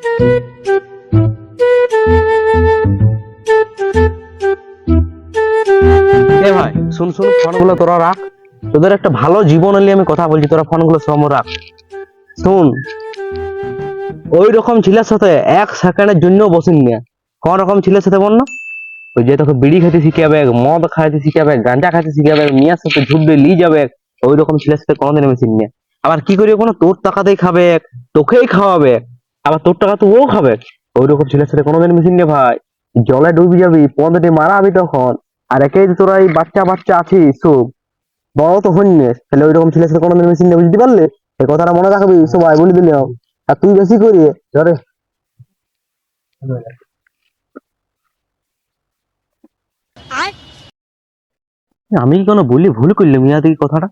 এ ভাই শুন শুন, ফোনগুলো তোরা রাখ। তোদের একটা ভালো জীবন নিয়ে আমি কথা বলছি, তোরা ফোনগুলো সব রাখ। শুন, ওই রকম ছেলের সাথে এক সেকেন্ডের জন্য বসিন না। কোন রকম ছেলের সাথে বল না? ওই যে তোকে বিড়ি খেতে শিখাবে, মদ খাইতে শিখাবে, গাঁজা খাইতে শিখাবে, মিয়ার সাথে ঝুটবে লি যাবে, ওই রকম ছেলের সাথে কোনোদিন মিশিন না। আবার কি করি কোনো তোর টাকাতেই খাবে, তোকেই খাওয়াবে, আবার তোর টাকা তো ও খাবে। ওই রকম ছেলের সাথে কোনোদিন মিশিন না ভাই। জলে ডুবে যাবি, পদে মারাবি তখন। আর একেই যে তোরা এই বাচ্চা বাচ্চা আছিস সব, বড় তো হইনিস, তাহলে ওই রকম ছেলের সাথে কোনোদিন মিশিন না, বুঝতে পারলে? এই কথাটা মনে রাখবি সবাই, বলে দিলাম। আর তুই বেশি করি ধরে। আমি কি কোনো বলি ভুল করলাম ইয়াদ এই কথাটা?